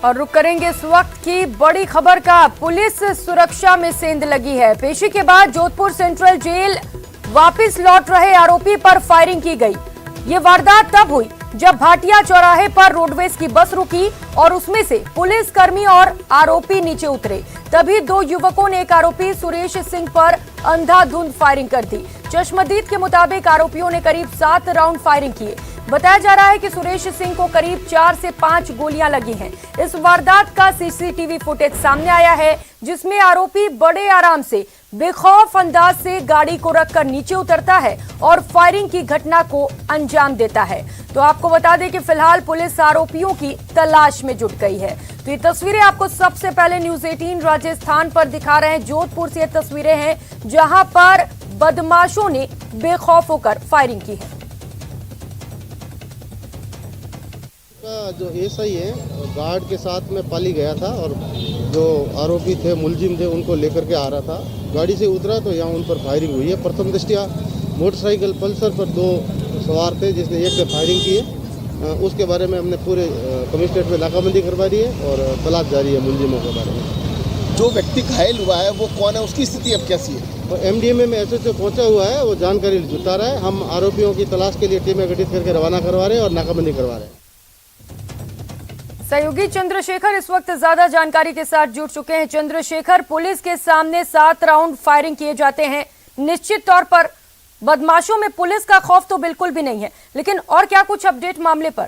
और रुक करेंगे इस वक्त की बड़ी खबर का। पुलिस सुरक्षा में सेंध लगी है। पेशी के बाद जोधपुर सेंट्रल जेल वापस लौट रहे आरोपी पर फायरिंग की गई। ये वारदात तब हुई जब भाटिया चौराहे पर रोडवेज की बस रुकी और उसमें से पुलिस कर्मी और आरोपी नीचे उतरे। तभी दो युवकों ने एक आरोपी सुरेश सिंह पर अंधाधुंध फायरिंग कर दी। चश्मदीद के मुताबिक आरोपियों ने करीब 7 राउंड फायरिंग किए। बताया जा रहा है कि सुरेश सिंह को करीब 4 से 5 गोलियां लगी हैं। इस वारदात का सीसीटीवी फुटेज सामने आया है, जिसमें आरोपी बड़े आराम से बेखौफ अंदाज से गाड़ी को रखकर नीचे उतरता है और फायरिंग की घटना को अंजाम देता है। तो आपको बता दें कि फिलहाल पुलिस आरोपियों की तलाश में जुट गई है। तो ये तस्वीरें आपको सबसे पहले न्यूज़ 18 राजस्थान पर दिखा रहे हैं। जोधपुर से ये तस्वीरें हैं जहां पर बदमाशों ने बेखौफ होकर फायरिंग की है। जो एसआई है गार्ड के साथ में पाली गया था और जो आरोपी थे मुलजिम थे उनको लेकर के आ रहा था। गाड़ी से उतरा तो यहाँ उन पर फायरिंग हुई है। प्रथम दृष्टया मोटरसाइकिल पल्सर पर 2 सवार थे जिसने एक पे फायरिंग की है। उसके बारे में हमने पूरे कमिश्नरेट में नाकाबंदी करवा दी है और तलाश जारी है मुलजिमों के बारे में। जो व्यक्ति घायल हुआ है वो कौन है, उसकी स्थिति अब कैसी है? और एमडीएमए में एसएचओ पहुंचा हुआ है, वो जानकारी जुटा रहा है। हम आरोपियों की तलाश के लिए टीमें गठित करके रवाना करवा रहे हैं और नाकाबंदी करवा रहे हैं। सहयोगी चंद्रशेखर इस वक्त ज्यादा जानकारी के साथ जुड़ चुके हैं। चंद्रशेखर, पुलिस के सामने 7 राउंड फायरिंग किए जाते हैं। निश्चित तौर पर बदमाशों में पुलिस का खौफ तो बिल्कुल भी नहीं है, लेकिन और क्या कुछ अपडेट मामले पर?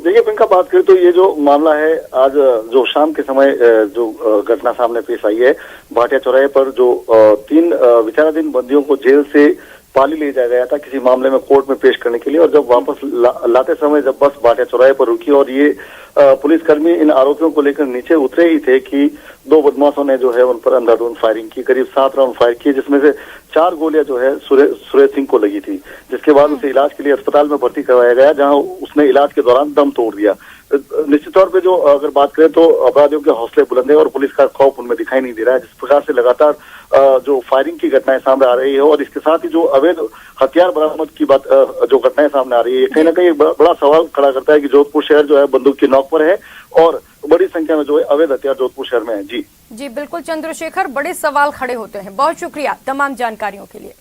देखिए प्रियंका, बात करें तो ये जो मामला है आज जो शाम के समय जो घटना सामने पेश आई है, भाटिया चौराहे पर जो 3 विचाराधीन बंदियों को जेल से पाली ले जाया गया था किसी मामले में कोर्ट में पेश करने के लिए, और जब वापस लाते समय जब बस भाटिया चौराहे पर रुकी और ये पुलिसकर्मी इन आरोपियों को लेकर नीचे उतरे ही थे कि 2 बदमाशों ने जो है उन पर अंधाधुंध फायरिंग की। करीब 7 राउंड फायर किए, जिसमें से 4 गोलियां जो है सुरेश सिंह को लगी थी, जिसके बाद उसे इलाज के लिए अस्पताल में भर्ती करवाया गया, जहां उसने इलाज के दौरान दम तोड़ दिया। निश्चित तौर पे जो अगर बात करें तो अपराधियों के हौसले बुलंद है और पुलिस का खौफ उनमें दिखाई नहीं दे रहा है। जिस प्रकार से लगातार जो फायरिंग की घटनाएं सामने आ रही है और इसके साथ ही जो अवैध हथियार बरामद की बात जो घटनाएं सामने आ रही है, कहीं ना कहीं बड़ा सवाल खड़ा करता है कि जोधपुर शहर जो है बंदूक की नोक पर है और बड़ी संख्या में जो है अवैध हथियार जोधपुर शहर में है। जी बिल्कुल चंद्रशेखर, बड़े सवाल खड़े होते हैं। बहुत शुक्रिया तमाम जानकारियों के लिए।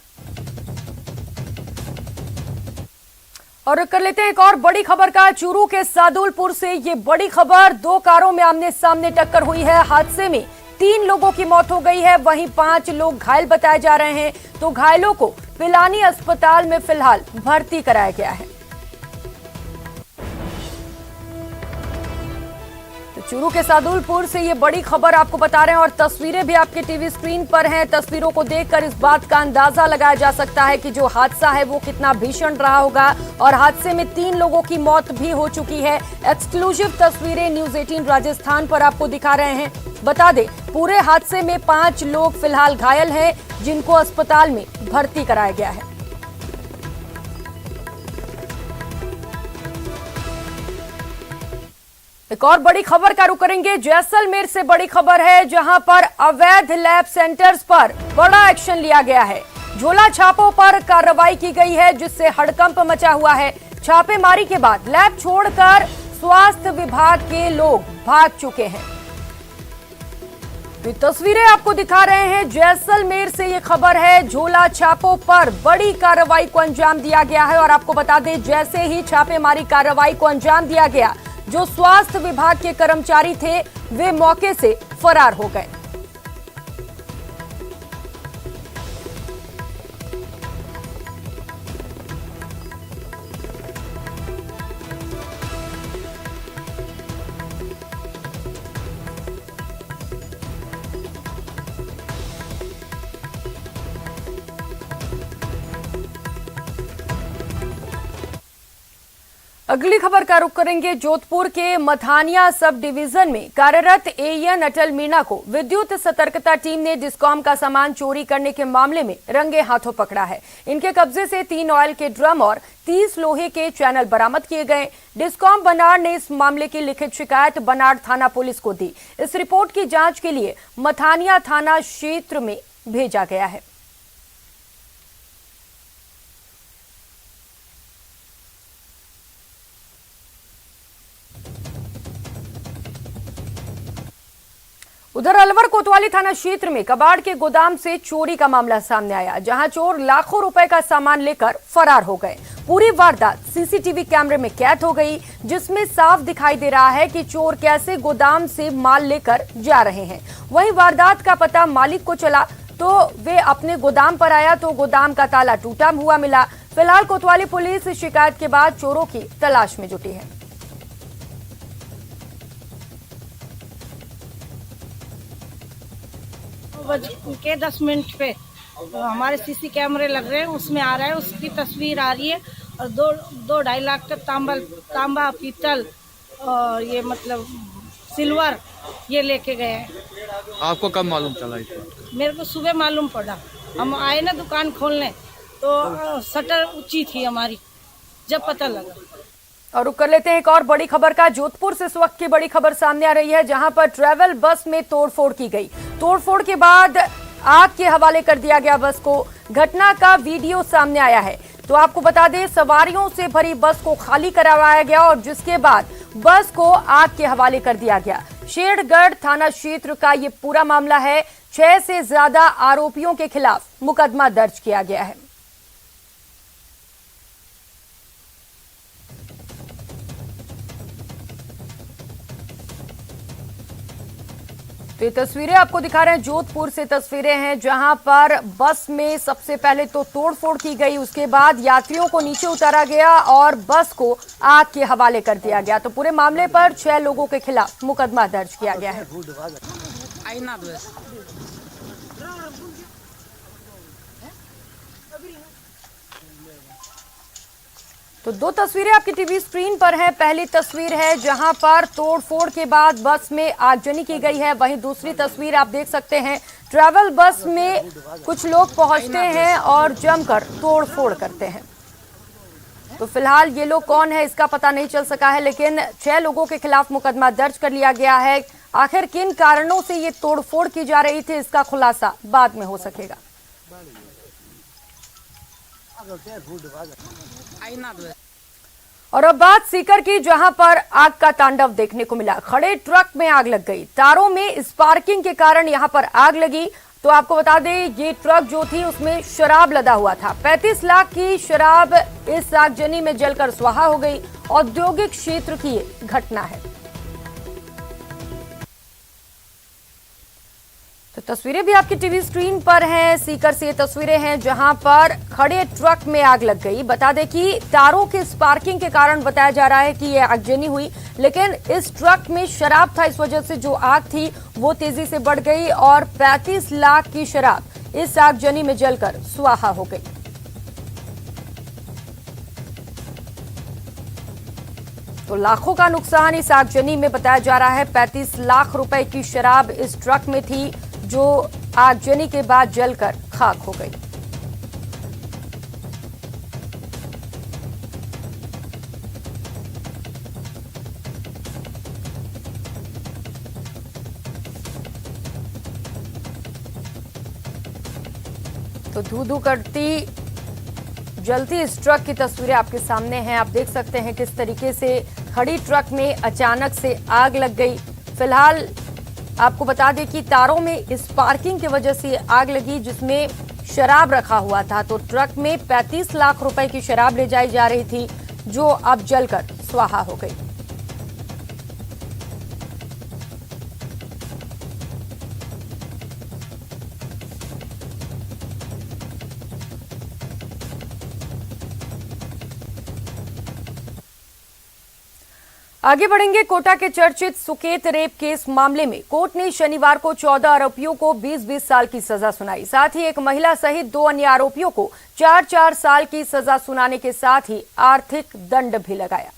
और कर लेते हैं एक और बड़ी खबर का। चूरू के सादुलपुर से ये बड़ी खबर। 2 कारों में आमने सामने टक्कर हुई है। हादसे में 3 लोगों की मौत हो गई है, वहीं 5 लोग घायल बताए जा रहे हैं। तो घायलों को पिलानी अस्पताल में फिलहाल भर्ती कराया गया है। चूरू के सादुलपुर से ये बड़ी खबर आपको बता रहे हैं और तस्वीरें भी आपके टीवी स्क्रीन पर हैं। तस्वीरों को देखकर इस बात का अंदाजा लगाया जा सकता है कि जो हादसा है वो कितना भीषण रहा होगा। और हादसे में 3 लोगों की मौत भी हो चुकी है। एक्सक्लूसिव तस्वीरें न्यूज़ 18 राजस्थान पर आपको दिखा रहे हैं। बता दें, पूरे हादसे में 5 लोग फिलहाल घायल हैं, जिनको अस्पताल में भर्ती कराया गया है। एक और बड़ी खबर का रुख करेंगे। जैसलमेर से बड़ी खबर है, जहां पर अवैध लैब सेंटर्स पर बड़ा एक्शन लिया गया है। झोला छापों पर कार्रवाई की गई है, जिससे हड़कंप मचा हुआ है। छापेमारी के बाद लैब छोड़कर स्वास्थ्य विभाग के लोग भाग चुके हैं। तो तस्वीरें आपको दिखा रहे हैं। जैसलमेर से ये खबर है। झोला छापों पर बड़ी कार्रवाई को अंजाम दिया गया है और आपको बता दें, जैसे ही छापेमारी कार्रवाई को अंजाम दिया गया, जो स्वास्थ्य विभाग के कर्मचारी थे वे मौके से फरार हो गए। अगली खबर का रुख करेंगे। जोधपुर के मथानिया सब डिवीजन में कार्यरत एएन अटल मीणा को विद्युत सतर्कता टीम ने डिस्कॉम का सामान चोरी करने के मामले में रंगे हाथों पकड़ा है। इनके कब्जे से 3 ऑयल के ड्रम और 30 लोहे के चैनल बरामद किए गए। डिस्कॉम बनाड़ ने इस मामले की लिखित शिकायत बनाड़ थाना पुलिस को दी। इस रिपोर्ट की जांच के लिए मथानिया थाना क्षेत्र में भेजा गया है। उधर अलवर कोतवाली थाना क्षेत्र में कबाड़ के गोदाम से चोरी का मामला सामने आया, जहां चोर लाखों रुपए का सामान लेकर फरार हो गए। पूरी वारदात सीसीटीवी कैमरे में कैद हो गई, जिसमें साफ दिखाई दे रहा है कि चोर कैसे गोदाम से माल लेकर जा रहे हैं। वहीं वारदात का पता मालिक को चला तो वे अपने गोदाम पर आया तो गोदाम का ताला टूटा हुआ मिला। फिलहाल कोतवाली पुलिस शिकायत के बाद चोरों की तलाश में जुटी है। के 10 मिनट पे तो हमारे सीसी कैमरे लग रहे हैं, उसमें आ रहा है, उसकी तस्वीर आ रही है और दो 2.5 लाख का तांबा पीतल और ये मतलब सिल्वर ये लेके गए हैं। आपको कब मालूम चला इसको? मेरे को सुबह मालूम पड़ा, हम आए ना दुकान खोलने तो शटर ऊंची थी हमारी, जब पता लगा। और रुक कर लेते हैं एक और बड़ी खबर का। जोधपुर से इस वक्त की बड़ी खबर सामने आ रही है, जहां पर ट्रैवल बस में तोड़फोड़ की गई। तोड़फोड़ के बाद आग के हवाले कर दिया गया बस को। घटना का वीडियो सामने आया है। तो आपको बता दें, सवारियों से भरी बस को खाली करवाया गया और जिसके बाद बस को आग के हवाले कर दिया गया। शेरगढ़ थाना क्षेत्र का ये पूरा मामला है। 6 से ज्यादा आरोपियों के खिलाफ मुकदमा दर्ज किया गया है। तो ये तस्वीरें आपको दिखा रहे हैं, जोधपुर से तस्वीरें हैं, जहां पर बस में सबसे पहले तो तोड़फोड़ की गई, उसके बाद यात्रियों को नीचे उतारा गया और बस को आग के हवाले कर दिया गया। तो पूरे मामले पर 6 लोगों के खिलाफ मुकदमा दर्ज किया गया है। तो 2 तस्वीरें आपकी टीवी स्क्रीन पर हैं। पहली तस्वीर है जहां पर तोड़फोड़ के बाद बस में आगजनी की गई है। वहीं दूसरी तस्वीर आप देख सकते हैं, ट्रैवल बस में कुछ लोग पहुंचते हैं और जमकर तोड़फोड़ करते हैं। तो फिलहाल ये लोग कौन है इसका पता नहीं चल सका है, लेकिन 6 लोगों के खिलाफ मुकदमा दर्ज कर लिया गया है। आखिर किन कारणों से ये तोड़फोड़ की जा रही थी, इसका खुलासा बाद में हो सकेगा। और अब बात सीकर की, जहां पर आग का तांडव देखने को मिला। खड़े ट्रक में आग लग गई। तारों में स्पार्किंग के कारण यहां पर आग लगी। तो आपको बता दें, ये ट्रक जो थी उसमें शराब लदा हुआ था। 35 लाख की शराब इस आगजनी में जलकर स्वाहा हो गई। औद्योगिक क्षेत्र की ये घटना है। तो तस्वीरें भी आपकी टीवी स्क्रीन पर हैं। सीकर से ये तस्वीरें हैं जहां पर खड़े ट्रक में आग लग गई। बता दें कि तारों के स्पार्किंग के कारण बताया जा रहा है कि यह आगजनी हुई, लेकिन इस ट्रक में शराब था, इस वजह से जो आग थी वो तेजी से बढ़ गई और 35 लाख की शराब इस आगजनी में जलकर स्वाहा हो गई। तो लाखों का नुकसान इस आगजनी में बताया जा रहा है। 35 लाख रुपए की शराब इस ट्रक में थी जो आगजनी के बाद जलकर खाक हो गई। तो धू-धू करती जलती इस ट्रक की तस्वीरें आपके सामने हैं। आप देख सकते हैं किस तरीके से खड़ी ट्रक में अचानक से आग लग गई। फिलहाल आपको बता दें कि तारों में स्पार्किंग की वजह से आग लगी, जिसमें शराब रखा हुआ था। तो ट्रक में 35 लाख रुपए की शराब ले जाई जा रही थी, जो अब जलकर स्वाहा हो गई। आगे बढ़ेंगे। कोटा के चर्चित सुकेत रेप केस मामले में कोर्ट ने शनिवार को 14 आरोपियों को 20-20 साल की सजा सुनाई। साथ ही एक महिला सहित 2 अन्य आरोपियों को 4-4 साल की सजा सुनाने के साथ ही आर्थिक दंड भी लगाया।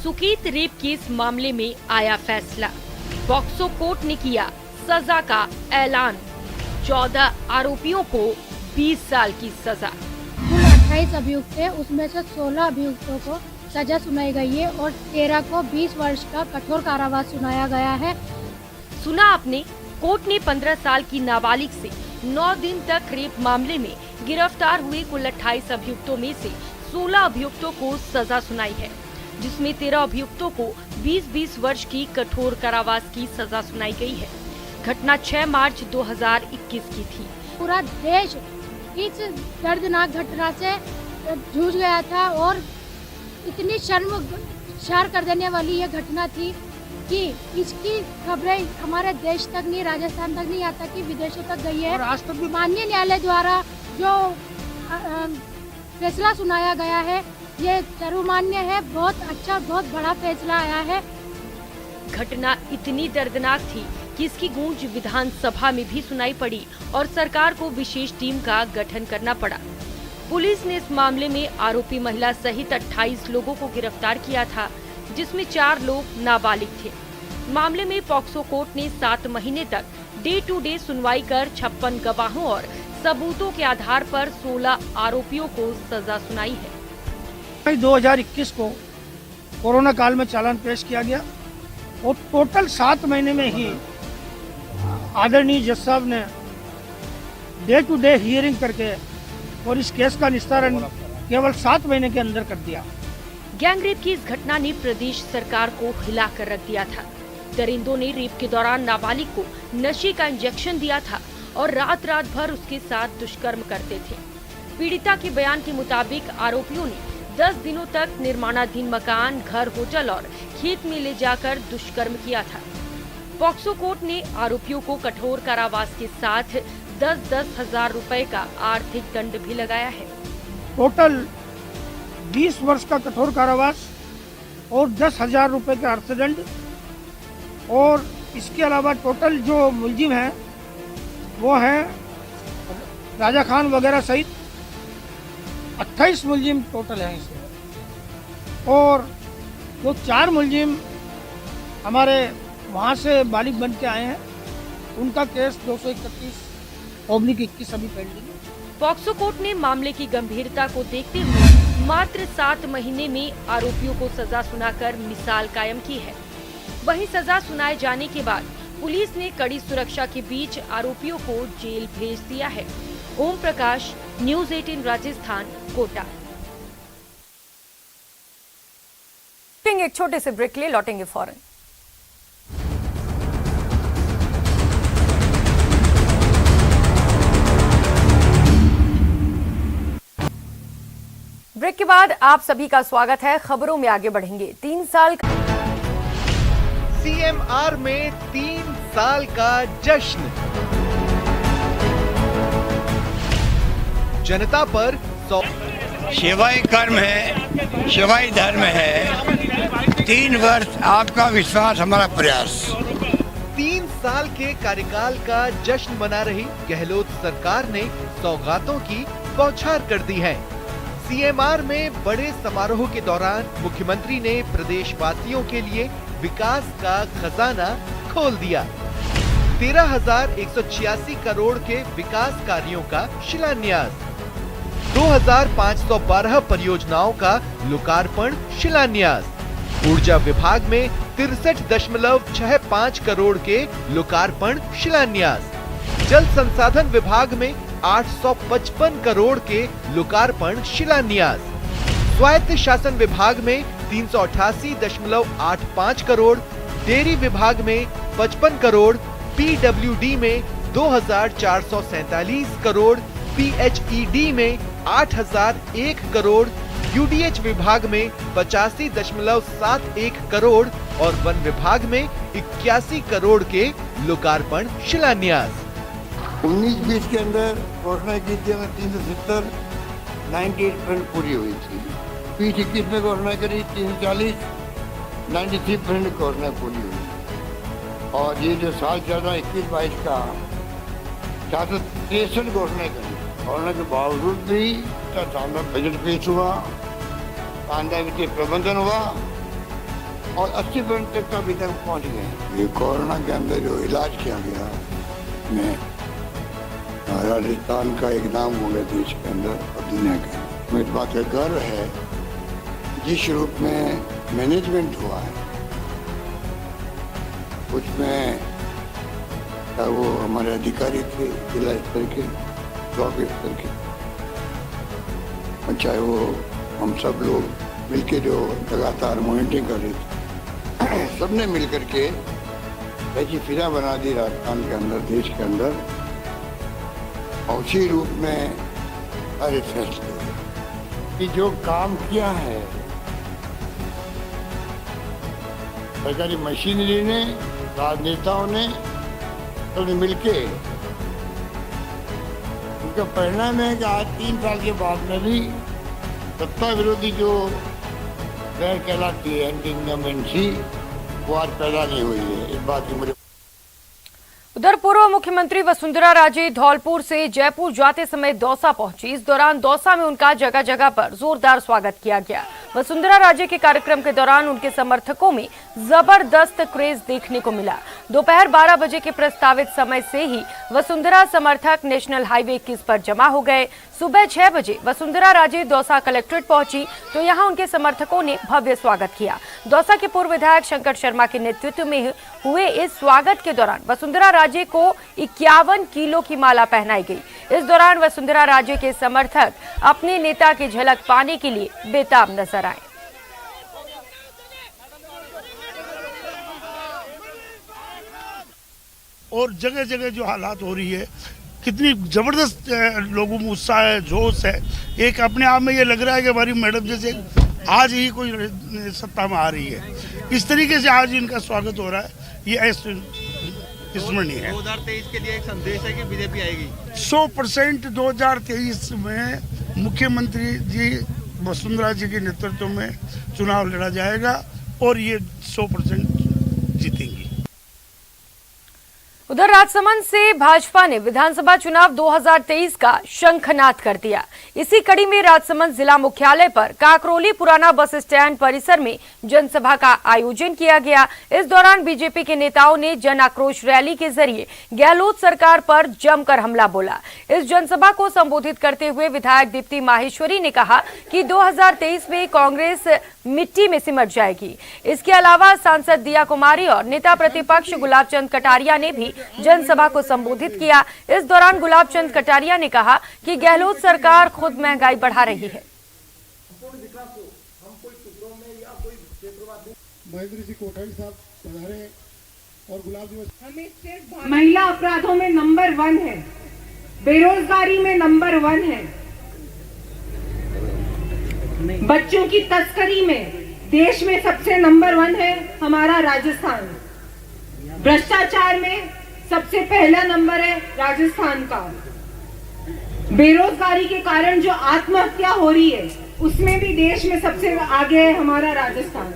सुकेत रेप केस मामले में आया फैसला। पॉक्सो कोर्ट ने किया सजा का ऐलान। 14 आरोपियों को 20 साल की सजा। कुल 28 अभियुक्त थे, उसमें से 16 अभियुक्तों को सजा सुनाई गई है और 13 को 20 वर्ष का कठोर कारावास सुनाया गया है। सुना आपने, कोर्ट ने 15 साल की नाबालिग से 9 दिन तक रेप मामले में गिरफ्तार हुए कुल 28 अभियुक्तों में से 16 अभियुक्तों को सजा सुनाई है, जिसमें 13 अभियुक्तों को 20-20 वर्ष की कठोर कारावास की सजा सुनाई गई है। घटना 6 मार्च 2021 की थी। पूरा देश इस दर्दनाक घटना से जूझ गया था और इतनी शर्मसार कर देने वाली ये घटना थी कि इसकी खबरें हमारे देश तक नहीं, राजस्थान तक नहीं, यहाँ तक कि विदेशों तक गई है। और माननीय न्यायालय द्वारा जो फैसला सुनाया गया है ये सर्वमान्य है, बहुत अच्छा, बहुत बड़ा फैसला आया है। घटना इतनी दर्दनाक थी कि इसकी गूंज विधानसभा में भी सुनाई पड़ी और सरकार को विशेष टीम का गठन करना पड़ा। पुलिस ने इस मामले में आरोपी महिला सहित 28 लोगों को गिरफ्तार किया था, जिसमें 4 लोग नाबालिग थे। मामले में पॉक्सो कोर्ट ने 7 महीने तक डे टू डे सुनवाई कर 56 गवाहों और सबूतों के आधार पर 16 आरोपियों को सजा सुनाई है। 2021 को कोरोना काल में चालान पेश किया गया और टोटल 7 महीने में ही आदरणीय जज साहब ने डे टू डे हियरिंग करके और इस केस का निस्तारण केवल 7 महीने के अंदर कर दिया। गैंगरेप की इस घटना ने प्रदेश सरकार को हिला कर रख दिया था। दरिंदों ने रेप के दौरान नाबालिग को नशे का इंजेक्शन दिया था और रात भर उसके साथ दुष्कर्म करते थे। पीड़िता के बयान के मुताबिक आरोपियों ने 10 दिनों तक निर्माणाधीन मकान, घर, होटल और खेत में ले जाकर दुष्कर्म किया था। पॉक्सो कोर्ट ने आरोपियों को कठोर कारावास के साथ 10-10 हजार रुपए का आर्थिक दंड भी लगाया है। टोटल 20 वर्ष का कठोर कारावास और 10,000 रुपए का अर्थदंड और इसके अलावा टोटल जो मुलजिम हैं वो हैं राजा खान वगैरह सहित 28 मुलजिम टोटल हैं इसमें। और जो 4 मुलजिम हमारे वहाँ से बालिग बन के आए हैं उनका केस 231/21 अभी पेंडिंग है। पॉक्सो कोर्ट ने मामले की गंभीरता को देखते हुए मात्र 7 महीने में आरोपियों को सजा सुनाकर मिसाल कायम की है। वहीं सजा सुनाए जाने के बाद पुलिस ने कड़ी सुरक्षा के बीच आरोपियों को जेल भेज दिया है। ओम प्रकाश, न्यूज़ 18 राजस्थान, कोटा। एक छोटे से ब्रेक ले लौटेंगे फौरन। ब्रेक के बाद आप सभी का स्वागत है। खबरों में आगे बढ़ेंगे। 3 साल का CMR में 3 साल का जश्न, जनता पर सेवाई कर्म है, सेवाई धर्म है। 3 वर्ष आपका विश्वास, हमारा प्रयास। 3 साल के कार्यकाल का जश्न मना रही गहलोत सरकार ने सौगातों की बौछार कर दी है। CMR में बड़े समारोह के दौरान मुख्यमंत्री ने प्रदेशवासियों के लिए विकास का खजाना खोल दिया। 13,186 करोड़ के विकास कार्यों का शिलान्यास, 2,512 परियोजनाओं का लोकार्पण शिलान्यास, ऊर्जा विभाग में 63.65 करोड़ के लोकार्पण शिलान्यास, जल संसाधन विभाग में 855 करोड़ के लोकार्पण शिलान्यास, स्वायत्त शासन विभाग में 388.85 करोड़, डेयरी विभाग में 55 करोड़, PWD में 2,447 करोड़, PHED में 8,001 करोड़, UDH विभाग में 85.71 करोड़ और वन विभाग में 81 करोड़ के लोकार्पण शिलान्यास। 19-20 के अंदर घोषणा की थी 370, 98% पूरी हुई थी। 20-21 में घोषणा करी 340, 93% घोषणा पूरी हुई। और ये जो साल चल रहा है 21-22 का 463 घोषणा करी। घोषणा के बावजूद भी शानदार बजट पेश हुआ, शानदार वित्तीय प्रबंधन हुआ और 80% तक अभी तक पहुँच गए। ये कोरोना के अंदर जो इलाज किया गया में राजस्थान का एक नाम हो गया देश के अंदर और दुनिया के अंदर। मेरी बात का गर्व है जिस रूप में मैनेजमेंट हुआ है उसमें चाहे वो हमारे अधिकारी थे जिला स्तर के, ब्लॉक स्तर के, और चाहे वो हम सब लोग मिलके जो लगातार मॉनिटरिंग कर रहे थे, सबने मिलकर के ऐसी फिजा बना दी राजस्थान के अंदर, देश के अंदर, और उसी रूप में सारे फैसले कि जो काम किया है सरकारी मशीनरी ने, राजनेताओं ने, सबने मिलके, उनका परिणाम है कि आज 3 साल के बाद में भी सत्ता विरोधी जो लहर कहलाती है, एंटी इनकम्बेंसी, वो आज पैदा नहीं हुई है। इस बात की मुझे उधर पूर्व मुख्यमंत्री वसुंधरा राजे धौलपुर से जयपुर जाते समय दौसा पहुंची। इस दौरान दौसा में उनका जगह जगह पर जोरदार स्वागत किया गया। वसुंधरा राजे के कार्यक्रम के दौरान उनके समर्थकों में जबरदस्त क्रेज देखने को मिला। दोपहर 12 बजे के प्रस्तावित समय से ही वसुंधरा समर्थक नेशनल हाईवे 21 पर जमा हो गए। सुबह 6 बजे वसुंधरा राजे दौसा कलेक्ट्रेट पहुंची तो यहां उनके समर्थकों ने भव्य स्वागत किया। दौसा के पूर्व विधायक शंकर शर्मा के नेतृत्व में हुए इस स्वागत के दौरान वसुंधरा राजे को 51 किलो की माला पहनाई गई। इस दौरान वसुंधरा राजे के समर्थक अपने नेता की झलक पाने के लिए बेताब नजर आए। और जगह जगह जो हालात हो रही है, कितनी जबरदस्त लोगों में उत्साह है, जोश है। एक अपने आप में ये लग रहा है कि हमारी मैडम जैसे आज ही कोई सत्ता में आ रही है। इस तरीके से आज इनका स्वागत हो रहा है, ये स्मरणीय है। 2023 के लिए एक संदेश है कि बीजेपी आएगी। 100% 2023 में मुख्यमंत्री जी वसुंधरा जी के नेतृत्व में चुनाव लड़ा जाएगा और ये 100% जीतेंगी। उधर राजसमंद से भाजपा ने विधानसभा चुनाव 2023 का शंखनाद कर दिया। इसी कड़ी में राजसमंद जिला मुख्यालय पर काकरोली पुराना बस स्टैंड परिसर में जनसभा का आयोजन किया गया। इस दौरान बीजेपी के नेताओं ने जन आक्रोश रैली के जरिए गहलोत सरकार पर जमकर हमला बोला। इस जनसभा को संबोधित करते हुए विधायक दीप्ति माहेश्वरी ने कहा कि 2023 में कांग्रेस मिट्टी में सिमट जाएगी। इसके अलावा सांसद दिया कुमारी और नेता प्रतिपक्ष गुलाब चंद कटारिया ने भी जनसभा को संबोधित किया। इस दौरान गुलाब चंद कटारिया ने कहा कि गहलोत सरकार खुद महंगाई बढ़ा रही है। महेंद्र जी कोठारी साहब पधारे और गुलाब जी, हमें सिर्फ महिला अपराधों में नंबर 1 है, बेरोजगारी में नंबर 1 है, बच्चों की तस्करी में देश में सबसे नंबर 1 है हमारा राजस्थान, भ्रष्टाचार में सबसे पहला नंबर है राजस्थान का, बेरोजगारी के कारण जो आत्महत्या हो रही है उसमें भी देश में सबसे आगे है हमारा राजस्थान।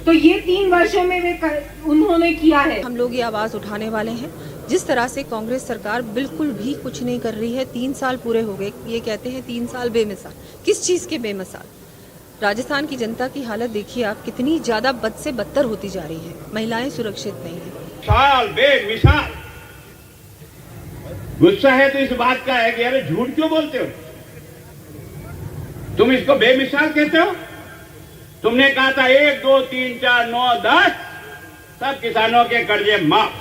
तो ये 3 वर्षों में उन्होंने किया है। हम लोग ये आवाज उठाने वाले हैं। जिस तरह से कांग्रेस सरकार बिल्कुल भी कुछ नहीं कर रही है, 3 साल पूरे हो गए, ये कहते हैं 3 साल बेमिसाल। किस चीज के बेमिसाल? राजस्थान की जनता की हालत देखिए आप, कितनी ज्यादा बद से बदतर होती जा रही है। महिलाएं सुरक्षित नहीं है। साल बेमिसाल गुस्सा है तो इस बात का है कि अरे झूठ क्यों बोलते हो? तुम इसको बेमिसाल कहते हो? तुमने कहा था 1 2 3 4 9 10 सब किसानों के कर्जे माफ।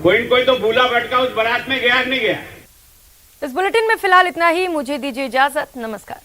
कोई तो भूला भटका उस बारात में गया नहीं गया। इस बुलेटिन में फिलहाल इतना ही। मुझे दीजिए इजाजत। नमस्कार।